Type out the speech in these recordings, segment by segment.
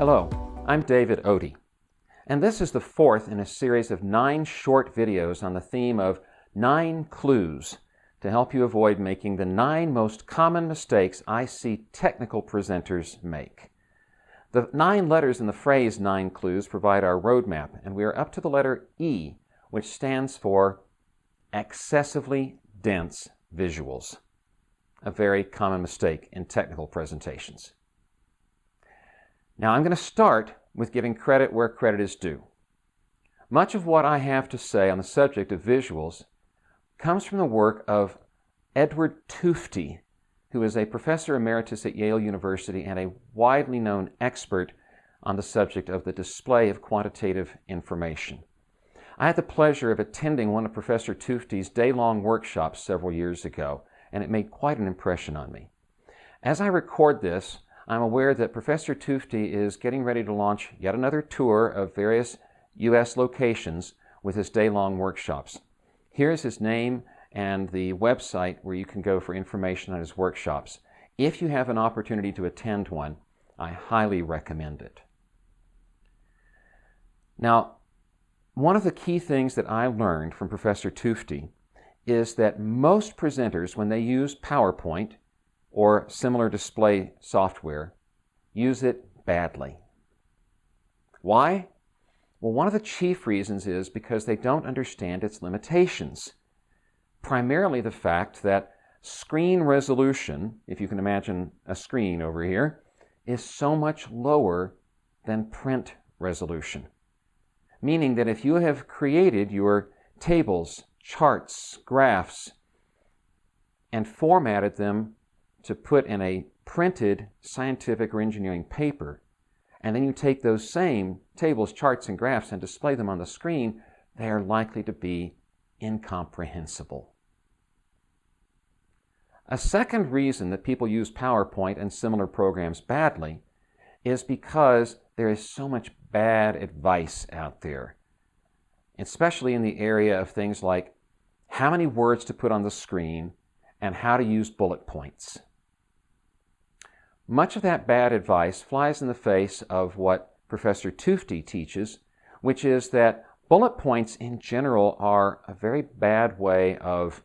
Hello, I'm David Otey, and this is the fourth in a series of 9 short videos on the theme of 9 clues to help you avoid making the 9 most common mistakes I see technical presenters make. The 9 letters in the phrase 9 clues provide our roadmap, and we are up to the letter E, which stands for excessively dense visuals, a very common mistake in technical presentations. Now I'm going to start with giving credit where credit is due. Much of what I have to say on the subject of visuals comes from the work of Edward Tufte, who is a professor emeritus at Yale University and a widely known expert on the subject of the display of quantitative information. I had the pleasure of attending one of Professor Tufte's day-long workshops several years ago, and it made quite an impression on me. As I record this, I'm aware that Professor Tufte is getting ready to launch yet another tour of various U.S. locations with his day-long workshops. Here's his name and the website where you can go for information on his workshops. If you have an opportunity to attend one, I highly recommend it. Now, one of the key things that I learned from Professor Tufte is that most presenters, when they use PowerPoint or similar display software, use it badly. Why? Well, one of the chief reasons is because they don't understand its limitations. Primarily the fact that screen resolution, if you can imagine a screen over here, is so much lower than print resolution. Meaning that if you have created your tables, charts, graphs, and formatted them to put in a printed scientific or engineering paper, and then you take those same tables, charts, and graphs and display them on the screen, they are likely to be incomprehensible. A second reason that people use PowerPoint and similar programs badly is because there is so much bad advice out there, especially in the area of things like how many words to put on the screen and how to use bullet points. Much of that bad advice flies in the face of what Professor Tufte teaches, which is that bullet points in general are a very bad way of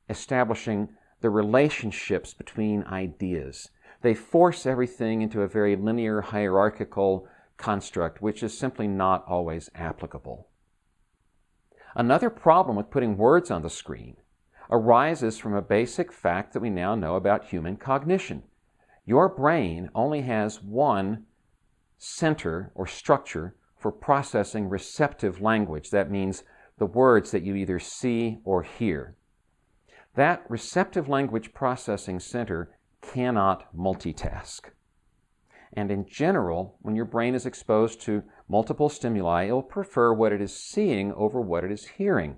establishing the relationships between ideas. They force everything into a very linear, hierarchical construct, which is simply not always applicable. Another problem with putting words on the screen arises from a basic fact that we now know about human cognition. Your brain only has one center or structure for processing receptive language. That means the words that you either see or hear. That receptive language processing center cannot multitask. And in general, when your brain is exposed to multiple stimuli, it will prefer what it is seeing over what it is hearing.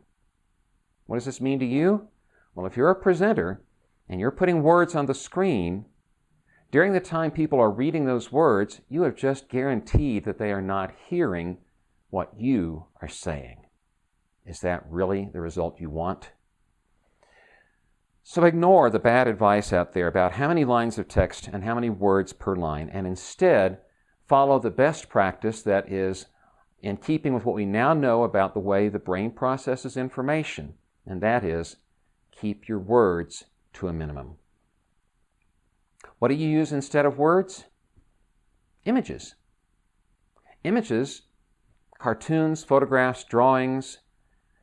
What does this mean to you? Well, if you're a presenter and you're putting words on the screen, during the time people are reading those words, you have just guaranteed that they are not hearing what you are saying. Is that really the result you want? So ignore the bad advice out there about how many lines of text and how many words per line, and instead follow the best practice that is in keeping with what we now know about the way the brain processes information, and that is keep your words to a minimum. What do you use instead of words? Images. Images, cartoons, photographs, drawings,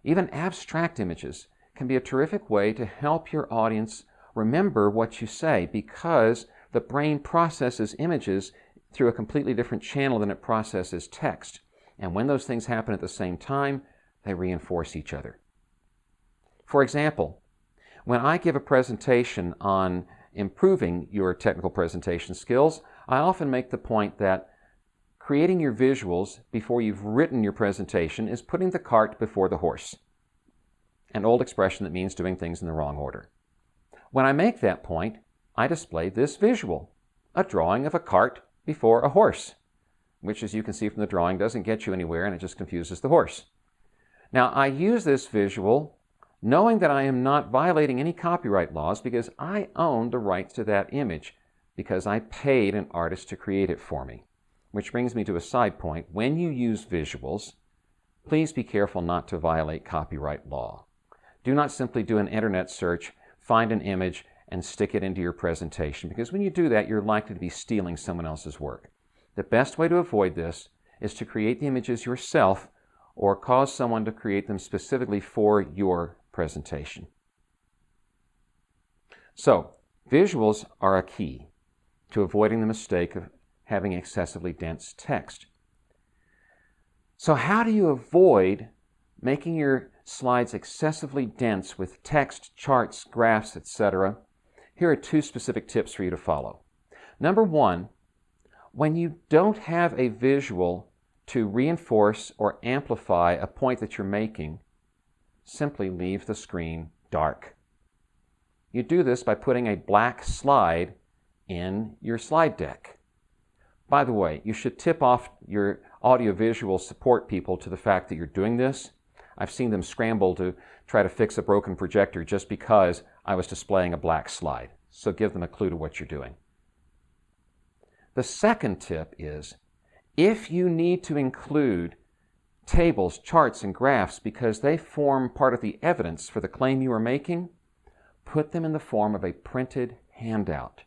even abstract images can be a terrific way to help your audience remember what you say, because the brain processes images through a completely different channel than it processes text. And when those things happen at the same time, they reinforce each other. For example, when I give a presentation on improving your technical presentation skills, I often make the point that creating your visuals before you've written your presentation is putting the cart before the horse. An old expression that means doing things in the wrong order. When I make that point, I display this visual, a drawing of a cart before a horse, which, as you can see from the drawing, doesn't get you anywhere and it just confuses the horse. Now, I use this visual knowing that I am not violating any copyright laws because I own the rights to that image because I paid an artist to create it for me. which brings me to a side point. When you use visuals, please be careful not to violate copyright law. Do not simply do an internet search, find an image, and stick it into your presentation, because when you do that, you're likely to be stealing someone else's work. The best way to avoid this is to create the images yourself or cause someone to create them specifically for your presentation. So, visuals are a key to avoiding the mistake of having excessively dense text. So how do you avoid making your slides excessively dense with text, charts, graphs, etc.? Here are 2 specific tips for you to follow. Number 1, when you don't have a visual to reinforce or amplify a point that you're making, simply leave the screen dark. You do this by putting a black slide in your slide deck. By the way, you should tip off your audiovisual support people to the fact that you're doing this. I've seen them scramble to try to fix a broken projector just because I was displaying a black slide. So give them a clue to what you're doing. The second tip is, if you need to include tables, charts, and graphs because they form part of the evidence for the claim you are making, put them in the form of a printed handout.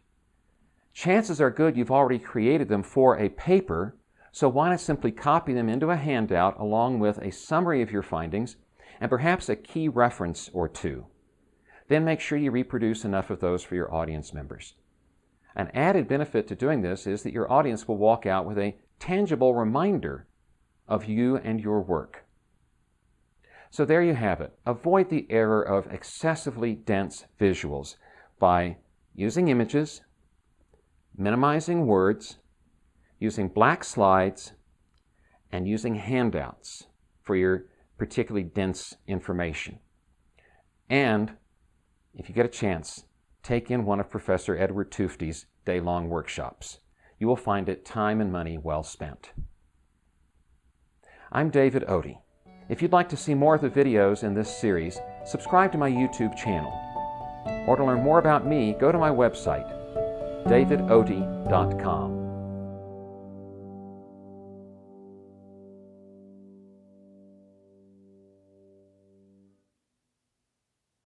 Chances are good you've already created them for a paper, so why not simply copy them into a handout along with a summary of your findings and perhaps a key reference or 2. Then make sure you reproduce enough of those for your audience members. An added benefit to doing this is that your audience will walk out with a tangible reminder of you and your work. So there you have it. Avoid the error of excessively dense visuals by using images, minimizing words, using black slides, and using handouts for your particularly dense information. And if you get a chance, take in one of Professor Edward Tufte's day-long workshops. You will find it time and money well spent. I'm David Otey. If you'd like to see more of the videos in this series, subscribe to my YouTube channel. Or to learn more about me, go to my website, davidotey.com.